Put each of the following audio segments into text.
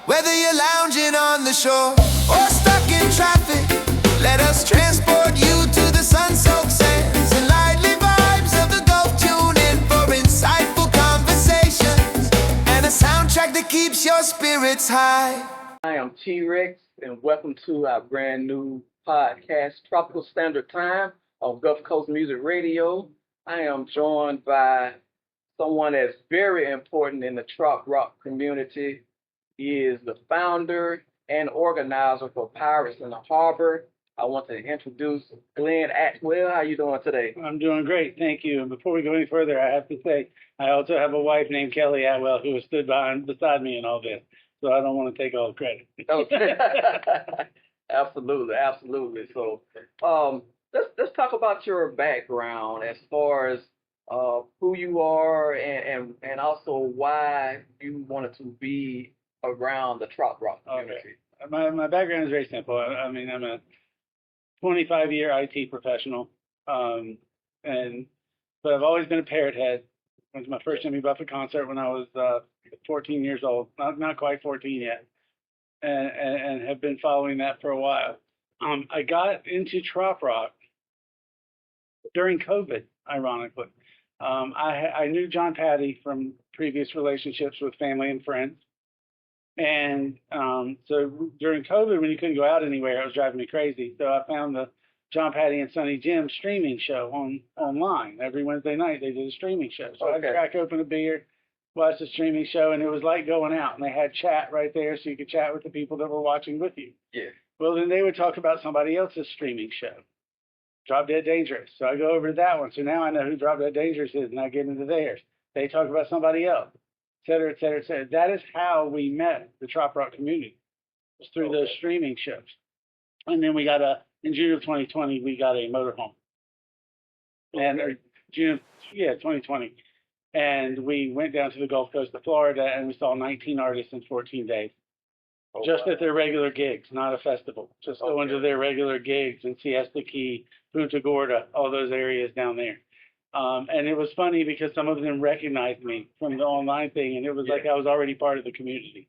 Whether you're lounging on the shore or stuck in traffic, let us transport you to the sun-soaked sands and lively vibes of the Gulf. Tune in for insightful conversations and a soundtrack that keeps your spirits high. I am T-Rex, and welcome to our brand new podcast, Tropical Standard Time on Gulf Coast Music Radio. I am joined by someone that's very important in the trop rock community. He is the founder and organizer for Pirates in the Harbour. I want to introduce Glenn Atwell. How you doing today? I'm doing great, thank you. And before we go any further, I have to say I also have a wife named Kelly Atwell who has stood beside me in all this, so I don't want to take all the credit. Okay. Absolutely. So, let's talk about your background as far as who you are and also why you wanted to be around the trop rock community. Okay. My background is very simple. I mean, I'm a 25-year IT professional, but I've always been a Parrot head. Went to my first Jimmy Buffett concert when I was 14 years old, not quite 14 yet, and have been following that for a while. I got into trop rock during COVID, ironically. I knew John Patty from previous relationships with family and friends. And so during COVID, when you couldn't go out anywhere, it was driving me crazy. So I found the John Patty and Sonny Jim streaming show online. Every Wednesday night, they did a streaming show. So I'd crack open a beer, watch the streaming show, and it was like going out. And they had chat right there so you could chat with the people that were watching with you. Yeah. Well, then they would talk about somebody else's streaming show, Drop Dead Dangerous. So I go over to that one. So now I know who Drop Dead Dangerous is, and I get into theirs. They talk about somebody else, et cetera, et cetera, et cetera. That is how we met the trop rock community, was through those streaming shows. And then we got in June of 2020, we got a motorhome. And June of 2020. And we went down to the Gulf Coast of Florida, and we saw 19 artists in 14 days. At their regular gigs, not a festival. Just going to their regular gigs in Siesta Key, Punta Gorda, all those areas down there. And it was funny because some of them recognized me from the online thing, and it was like I was already part of the community.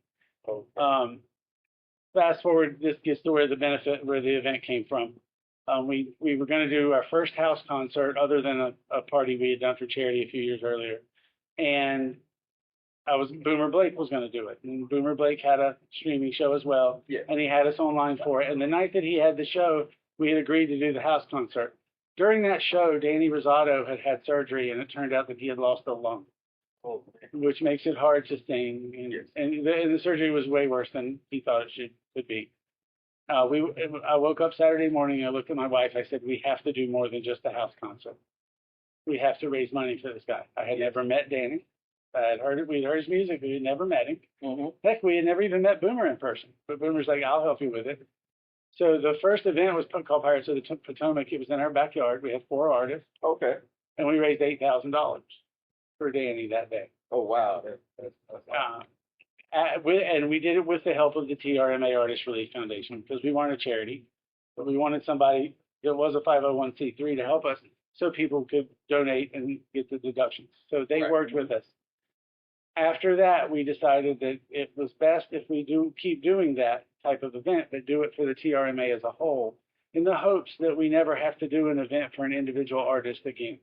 Fast forward, this gets to where the event came from. We were going to do our first house concert other than a party we had done for charity a few years earlier. And Boomer Blake was going to do it. And Boomer Blake had a streaming show as well. Yeah. And he had us online for it. And the night that he had the show, we had agreed to do the house concert. During that show, Danny Rosado had surgery, and it turned out that he had lost a lung, which makes it hard to sing. And the surgery was way worse than he thought it could be. I woke up Saturday morning, I looked at my wife, I said, we have to do more than just a house concert. We have to raise money for this guy. I had never met Danny. We'd heard his music, but we had never met him. Mm-hmm. Heck, we had never even met Boomer in person. But Boomer's like, I'll help you with it. So the first event was called Pirates of the Potomac. It was in our backyard. We had 4 artists. Okay. And we raised $8,000 for Danny that day. Oh, wow. That's awesome. And we did it with the help of the TRMA Artist Relief Foundation, because we weren't a charity, but we wanted somebody that was a 501c3 to help us so people could donate and get the deductions. So they worked with us. After that, we decided that it was best if we keep doing that type of event, but do it for the TRMA as a whole, in the hopes that we never have to do an event for an individual artist again.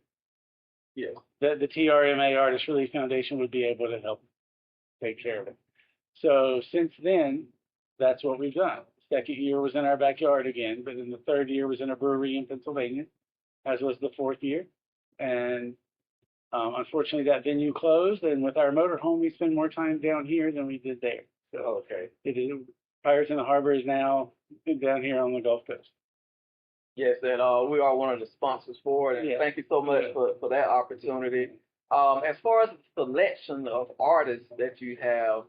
Yes. That the TRMA Artist Relief Foundation would be able to help take care of it. So since then, that's what we've done. The second year was in our backyard again, but then the third year was in a brewery in Pennsylvania, as was the fourth year. And unfortunately, that venue closed, and with our motorhome, we spend more time down here than we did there. So Pirates in the Harbour is now down here on the Gulf Coast. Yes, and we are one of the sponsors for it, and thank you so much for that opportunity. As far as the selection of artists that you have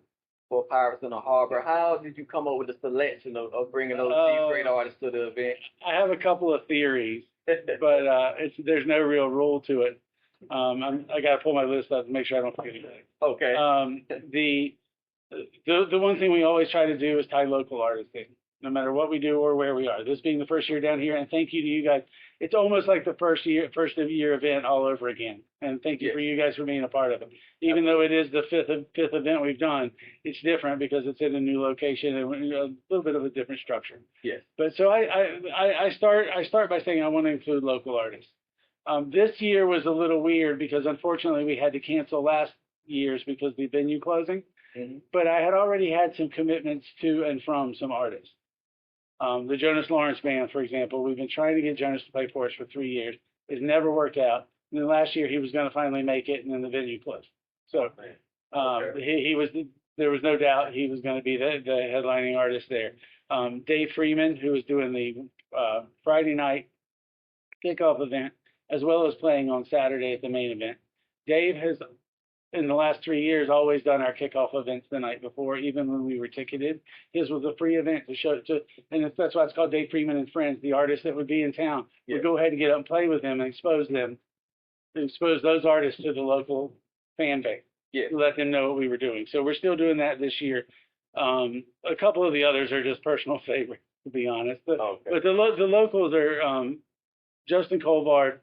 for Pirates in the Harbour, how did you come up with the selection of bringing these great artists to the event? I have a couple of theories, but there's no real rule to it. I got to pull my list up to make sure I don't forget anything. Okay. The one thing we always try to do is tie local artists in. no matter what we do or where we are. This being the first year down here, and thank you to you guys. It's almost like the first of year event all over again. And thank you for you guys for being a part of it. Even though it is the fifth event we've done, it's different because it's in a new location and a little bit of a different structure. Yes. But so I start by saying I want to include local artists. This year was a little weird because unfortunately we had to cancel last year's because of the venue closing. Mm-hmm. But I had already had some commitments to and from some artists. The Jonas Lawrence Band, for example, we've been trying to get Jonas to play for us for 3 years. It's never worked out. And then last year he was going to finally make it, and then the venue closed. So there was no doubt he was going to be the headlining artist there. Dave Freeman, who was doing the Friday night kickoff event, as well as playing on Saturday at the main event. Dave has, in the last 3 years, always done our kickoff events the night before, even when we were ticketed. His was a free event to show, and that's why it's called Dave Freeman and Friends. The artists that would be in town would go ahead and get up and play with them and expose those artists to the local fan base. Yeah. To let them know what we were doing. So we're still doing that this year. A couple of the others are just personal favorites, to be honest. But the locals are Justin Colbart,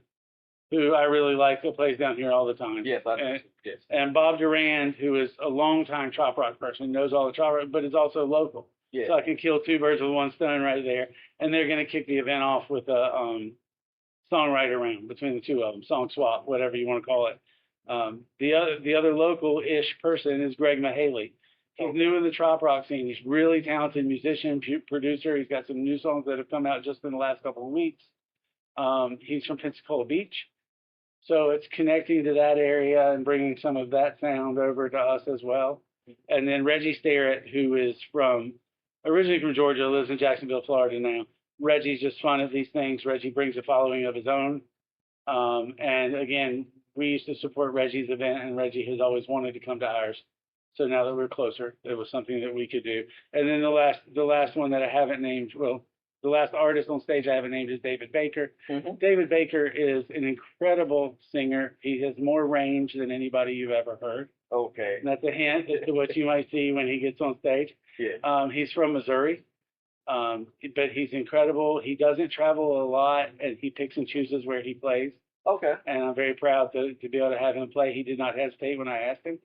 who I really like, who plays down here all the time. Yes, I do. Yes. And Bob Durand, who is a longtime trop rock person, knows all the trop rock, but is also local. Yeah. So I can kill two birds with one stone right there. And they're going to kick the event off with a songwriter round between the two of them, song swap, whatever you want to call it. The other local-ish person is Greg Mahaley. He's new in the trop rock scene. He's really talented musician, producer. He's got some new songs that have come out just in the last couple of weeks. He's from Pensacola Beach. So it's connecting to that area and bringing some of that sound over to us as well. And then Reggie Starrett, who is originally from Georgia, lives in Jacksonville, Florida now. Reggie's just fun at these things. Reggie brings a following of his own. And again, we used to support Reggie's event, and Reggie has always wanted to come to ours. So now that we're closer, it was something that we could do. And then the last one that I haven't named, the last artist on stage I haven't named is David Baker. Mm-hmm. David Baker is an incredible singer. He has more range than anybody you've ever heard. Okay. And that's a hint as to what you might see when he gets on stage. Yeah. He's from Missouri, but he's incredible. He doesn't travel a lot, and he picks and chooses where he plays. Okay. And I'm very proud to be able to have him play. He did not hesitate when I asked him.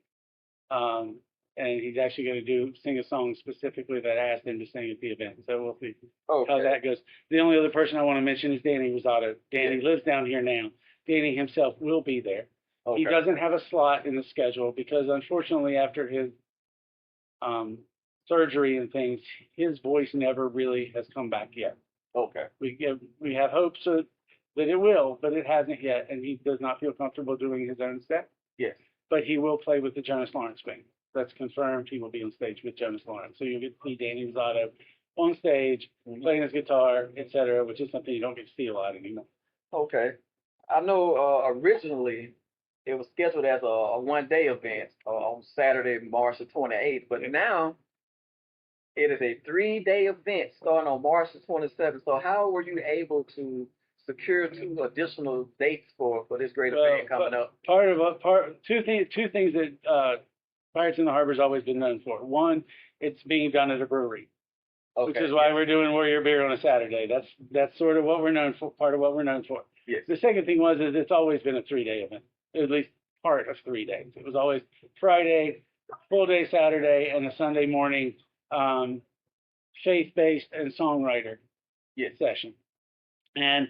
And he's actually going to sing a song specifically that I asked him to sing at the event. So we'll see how that goes. The only other person I want to mention is Danny Rosado. Danny lives down here now. Danny himself will be there. Okay. He doesn't have a slot in the schedule because unfortunately after his surgery and things, his voice never really has come back yet. Okay. We have hopes that it will, but it hasn't yet, and he does not feel comfortable doing his own set. Yes. But he will play with the Jonas Lawrence Band. That's confirmed. He will be on stage with Jonas Lawrence. So you'll get to see Danny Rosado on stage, playing his guitar, etc., which is something you don't get to see a lot anymore. Okay. I know originally it was scheduled as a one-day event on Saturday, March the 28th, but now it is a 3-day event starting on March the 27th. So how were you able to secure 2 additional dates for this great event coming up? Two things that Pirates in the Harbor's always been known for. One, it's being done at a brewery, which is why we're doing Warrior Beer on a Saturday. That's sort of what we're known for, part of what we're known for. Yes. The second thing is it's always been a 3-day event, at least part of 3 days. It was always Friday, full day Saturday, and a Sunday morning faith-based and songwriter session. And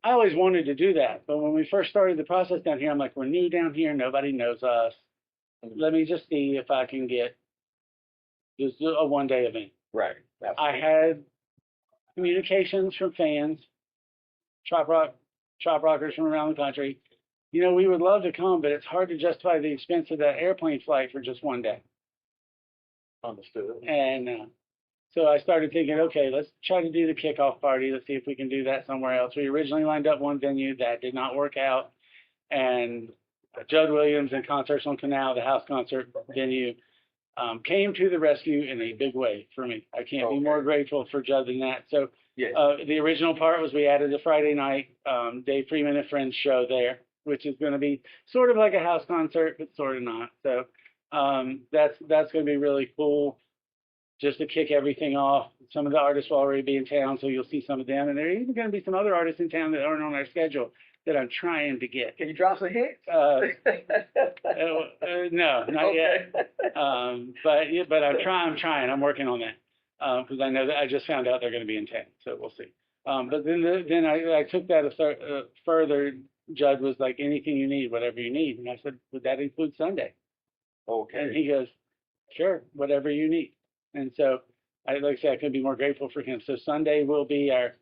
I always wanted to do that, but when we first started the process down here, I'm like, we're new down here, nobody knows us. Let me just see if I can get just a one-day event. Right. Absolutely. I had communications from fans, trop rockers from around the country. You know, we would love to come, but it's hard to justify the expense of that airplane flight for just one day. Understood. And so I started thinking, okay, let's try to do the kickoff party. Let's see if we can do that somewhere else. We originally lined up one venue that did not work out, and Judd Williams and Concerts on Canal, the house concert venue, came to the rescue in a big way for me. I can't be more grateful for Judd than that. So the original part was we added a Friday night Dave Freeman and Friends show there, which is going to be sort of like a house concert, but sort of not. So that's going to be really cool. just to kick everything off. Some of the artists will already be in town, so you'll see some of them. And there are even going to be some other artists in town that aren't on our schedule that I'm trying to get. Can you drop some hits? No, not yet. But I'm trying. I'm working on that because I know that I just found out they're going to be in town, so we'll see. But then I took that further. Judd was like, anything you need, whatever you need, and I said, would that include Sunday? Okay. And he goes, sure, whatever you need. And so, like I said, I couldn't be more grateful for him. So Sunday will be our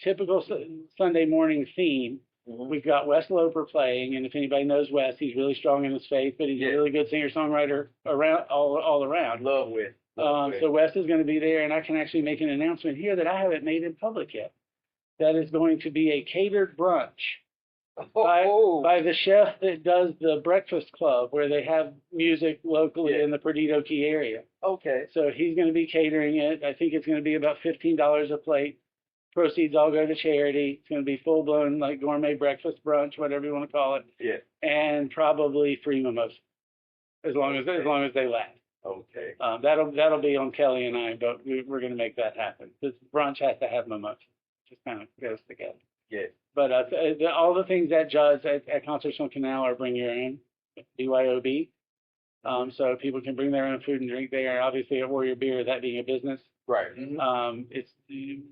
typical Sunday morning theme. Mhm. We've got Wes Loper playing, and if anybody knows Wes, he's really strong in his faith, but he's Yeah. a really good singer-songwriter all around. Love with. So Wes is going to be there, and I can actually make an announcement here that I haven't made in public yet. That is going to be a catered brunch by the chef that does the Breakfast Club, where they have music locally in the Perdido Key area. Okay. So he's going to be catering it. I think it's going to be about $15 a plate. Proceeds all go to charity. It's going to be full-blown, like, gourmet breakfast brunch, whatever you want to call it. Yeah. And probably free mimosa, as long as they last. Okay. That'll be on Kelly and I, but we're going to make that happen. This brunch has to have mimosa. Just kind of goes together. Yeah. But all the things at Judd's at Concerts on Canal are bring your own, BYOB. So people can bring their own food and drink there. Obviously, at Warrior Beer, that being a business, Right. Mhm.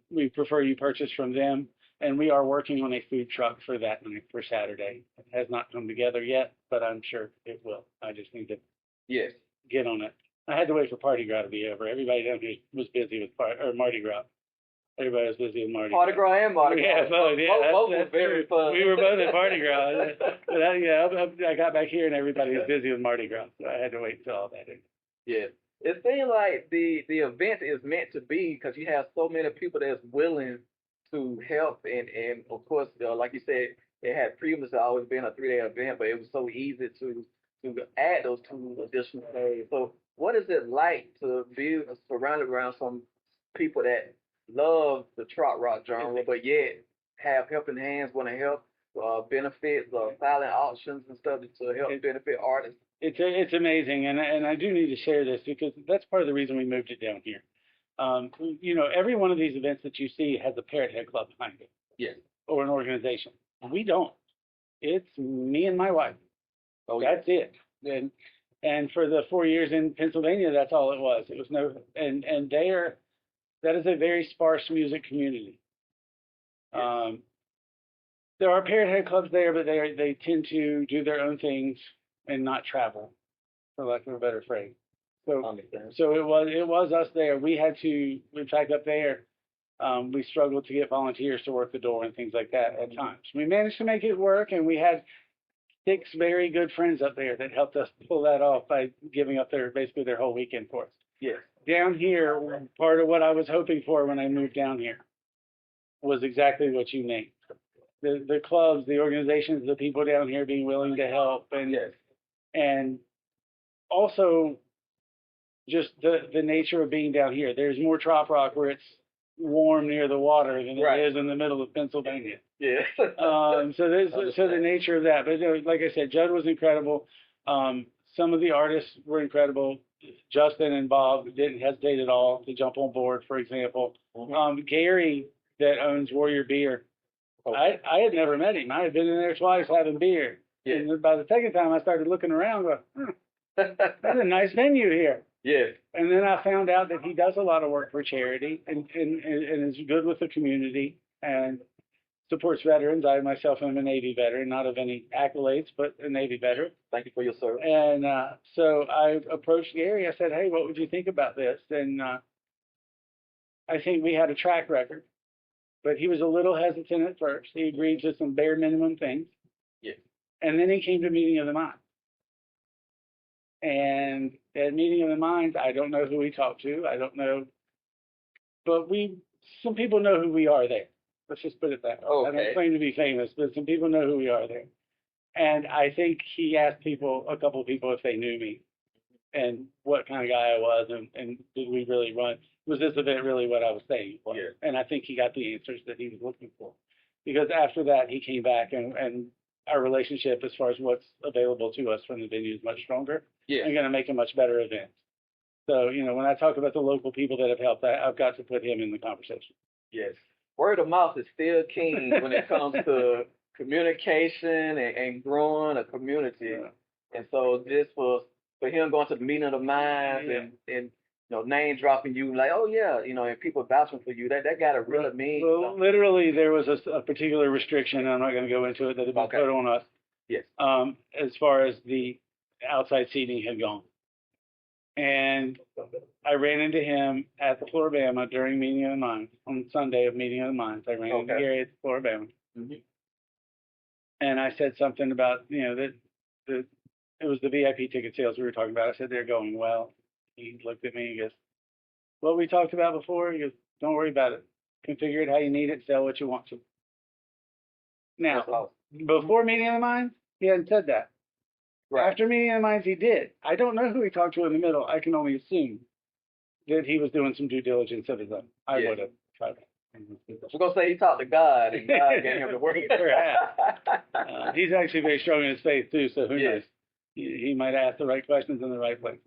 we prefer you purchase from them, and we are working on a food truck for that night for Saturday. It has not come together yet, but I'm sure it will. I just need to Yes. get on it. I had to wait for Party Gras to be over. Everybody down here was busy with Mardi Gras. Everybody was busy with Mardi Gras. Mardi Gras and Mardi Gras. Yeah, both. Yeah, both were very fun. We were both at Mardi Gras. But I got back here and everybody was busy with Mardi Gras, so I had to wait until all that ended. Yeah. It seems like the event is meant to be because you have so many people that's willing to help, and of course, like you said, it had previously always been a 3-day event, but it was so easy to add those 2 additional days. So what is it like to be surrounded around some people that love the trot rock genre, but yet have helping hands, want to help benefits, silent auctions and stuff to help benefit artists? It's amazing, and I do need to share this because that's part of the reason we moved it down here. Every one of these events that you see has a Parrot Head Club behind it. Yes. Or an organization. We don't. It's me and my wife. Oh, that's it. And for the 4 years in Pennsylvania, that's all it was. It was that is a very sparse music community. Yes. There are Parrot Head clubs there, but they tend to do their own things and not travel, for lack of a better phrase. So it was us there. We had to, in fact, up there, we struggled to get volunteers to work the door and things like that at times. We managed to make it work, and we had 6 very good friends up there that helped us pull that off by giving up basically their whole weekend for us. Yes. Down here, part of what I was hoping for when I moved down here was exactly what you named. The clubs, the organizations, the people down here being willing to help, and also just the nature of being down here. There's more trop rock where it's warm near the water than it is in the middle of Pennsylvania. Yeah. So the nature of that. But like I said, Judd was incredible. Some of the artists were incredible. Justin and Bob didn't hesitate at all to jump on board, for example. Gary, that owns Warrior Beer, I had never met him. I had been in there twice having beer. Yeah. And by the second time, I started looking around, going, that's a nice venue here. Yeah. And then I found out that he does a lot of work for charity and is good with the community and supports veterans. I myself am a Navy veteran, not of any accolades, but a Navy veteran. Thank you for your service. And so I approached Gary. I said, hey, what would you think about this? And I think we had a track record, but he was a little hesitant at first. He agreed to some bare minimum things. Yeah. And then he came to Meeting of the Minds. And at Meeting of the Minds, I don't know who we talked to. I don't know. But some people know who we are there. Let's just put it that way. Okay. I don't claim to be famous, but some people know who we are there. And I think he asked a couple of people if they knew me and what kind of guy I was and did we really run. Was this event really what I was saying? Yeah. And I think he got the answers that he was looking for. Because after that, he came back and our relationship as far as what's available to us from the venue is much stronger. Yeah. And going to make a much better event. So, when I talk about the local people that have helped, I've got to put him in the conversation. Yes. Word of mouth is still king when it comes to communication and growing a community. Yeah. And so just for him going to the meeting of the minds Yeah. and name dropping you like, oh yeah, and people vouching for you, that gotta really mean Well, something. literally, there was a particular restriction, I'm not going to go into it, that had been Okay. put on us Yes. as far as the outside seating had gone. And I ran into him at the Floribama during Meeting of the Minds, on Sunday of Meeting of the Minds. I ran into Okay. Gary at the Floribama. Mm-hmm. And I said something about, that it was the VIP ticket sales we were talking about. I said, they're going well. He looked at me and goes, what we talked about before? He goes, don't worry about it. Configure it how you need it, sell what you want to. Now, That's awesome. before Meeting of the Minds, he hadn't said that. Right. After Meeting of the Minds, he did. I don't know who he talked to in the middle. I can only assume that he was doing some due diligence of his own. I Yes. would have tried to. We're gonna say he talked to God and God gave him the word. He's actually very strong in his faith too, so who Yes. knows? He might ask the right questions in the right place.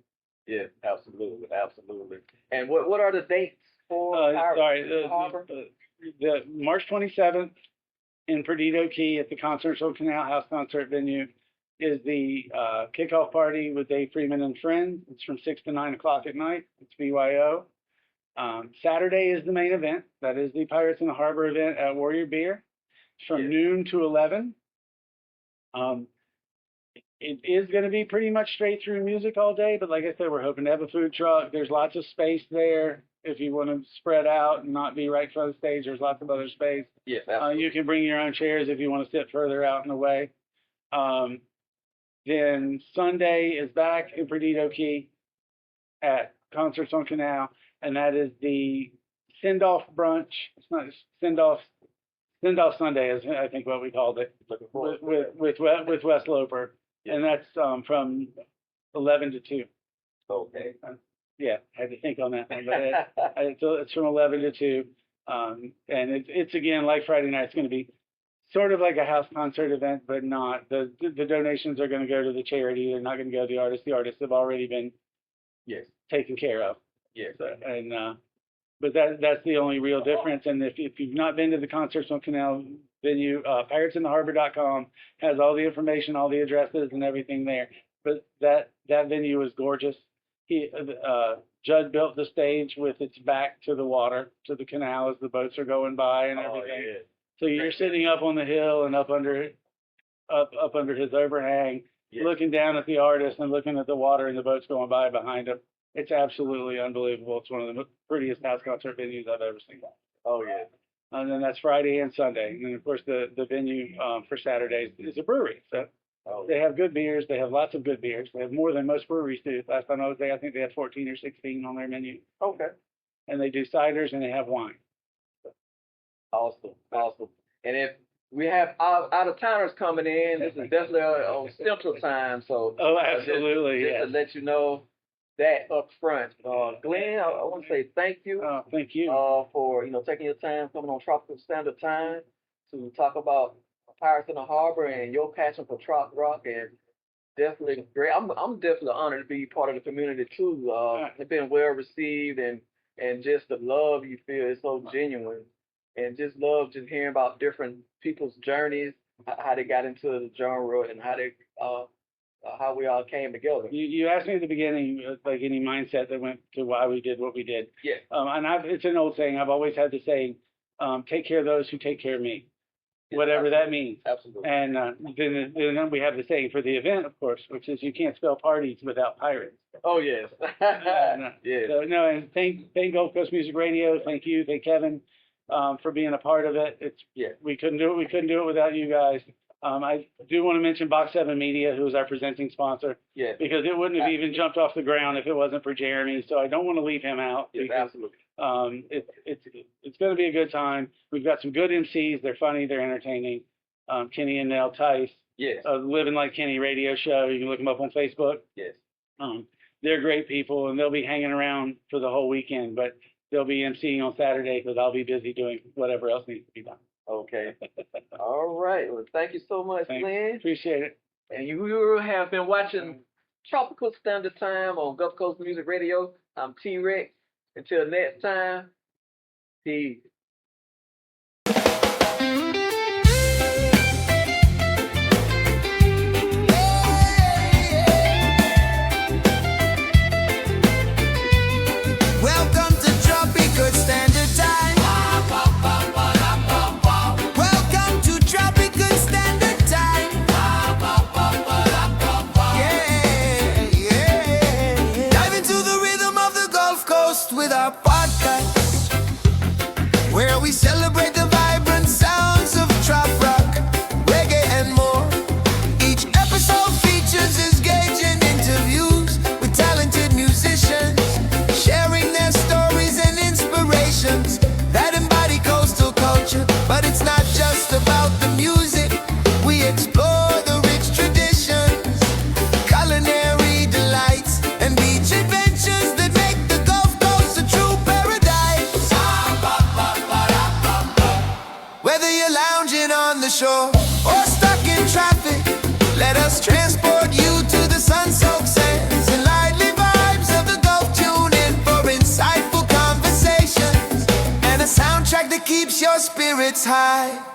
Yeah, absolutely, absolutely. And what are the dates for Harbour? The March 27th in Perdido Key at the Concerts on Canal House concert venue is the kickoff party with Dave Freeman and friends. It's from 6 to 9 o'clock at night. It's BYO. Saturday is the main event. That is the Pirates in the Harbor event at Warrior Beer. It's from noon to 11. It is going to be pretty much straight through music all day, but like I said, we're hoping to have a food truck. There's lots of space there if you want to spread out and not be right in front of the stage. There's lots of other space. Yes, absolutely. You can bring your own chairs if you want to sit further out in the way. Then Sunday is back in Perdido Key at Concerts on Canal, and that is the send-off brunch. It's not send-off Sunday is I think what we called it with Wes Loper, and that's from 11 to 2. Okay. Yeah, had to think on that one, but it's from 11 to 2, and it's again like Friday night. It's going to be sort of like a house concert event, but not. The donations are going to go to the charity. They're not going to go to the artists. The artists have already been taken care of. Yes. So, but that's the only real difference. And if you've not been to the Concerts on Canal venue, piratesintheharbor.com has all the information, all the addresses, and everything there. But that venue is gorgeous. Judd built the stage with its back to the water, to the canal as the boats are going by and everything. Yeah. So you're sitting up on the hill and up under his overhang, looking down at the artist and looking at the water and the boats going by behind him. It's absolutely unbelievable. It's one of the prettiest house concert venues I've ever seen. Oh yeah. And then that's Friday and Sunday. And then of course the venue for Saturdays is a brewery. So they have good beers. They have lots of good beers. They have more than most breweries do. Last time I was there, I think they had 14 or 16 on their menu. Okay. And they do ciders and they have wine. Awesome. And if we have out of towners coming in, this is definitely on Central Time. So absolutely, just to let you know that up front. Glenn, I want to say thank you. Thank you. For taking your time coming on Tropical Standard Time to talk about Pirates in the Harbor and your passion for trop rock, and definitely great. I'm definitely honored to be part of the community too. It's been well received, and just the love you feel is so genuine, and just love just hearing about different people's journeys, how they got into the genre, and how we all came together. You asked me at the beginning, like any mindset that went to why we did what we did. Yeah. And it's an old saying. I've always had the saying, take care of those who take care of me, whatever that means. Absolutely. And then we have the saying for the event, of course, which is you can't spell parties without pirates. Oh, yes. Yes. So, no, and thank Gulf Coast Music Radio. Thank you. Thank Kevin for being a part of it. We couldn't do it. We couldn't do it without you guys. I do want to mention Box 7 Media, who is our presenting sponsor, because it wouldn't have even jumped off the ground if it wasn't for Jeremy. So I don't want to leave him out. Yes, because, absolutely. It's going to be a good time. We've got some good MCs. They're funny. They're entertaining. Kenny and Nell Tice. Yes. Living Like Kenny radio show. You can look them up on Facebook. Yes. They're great people, and they'll be hanging around for the whole weekend. But they'll be MCing on Saturday because I'll be busy doing whatever else needs to be done. Okay. All right. Well, thank you so much, Glenn. Appreciate it. And you have been watching Tropical Standard Time on Gulf Coast Music Radio. I'm T-Rex. Until next time, peace. Welcome to Tropical Standard Time. Welcome to Tropical Standard Time. Yeah, yeah. Dive into the rhythm of the Gulf Coast with our podcast, where we celebrate the vibrant sounds of trop rock, reggae, and more. Each episode features engaging interviews with talented musicians, sharing their stories and inspirations that embody coastal culture. But it's not just about the music. We explore the rich traditions, culinary delights, and beach adventures that make the Gulf Coast a true paradise. Whether you're lounging on the shore or stuck in traffic, let us transport you to the sun-soaked sands and lively vibes of the Gulf. Tune in for insightful conversations and a soundtrack that keeps your spirits high.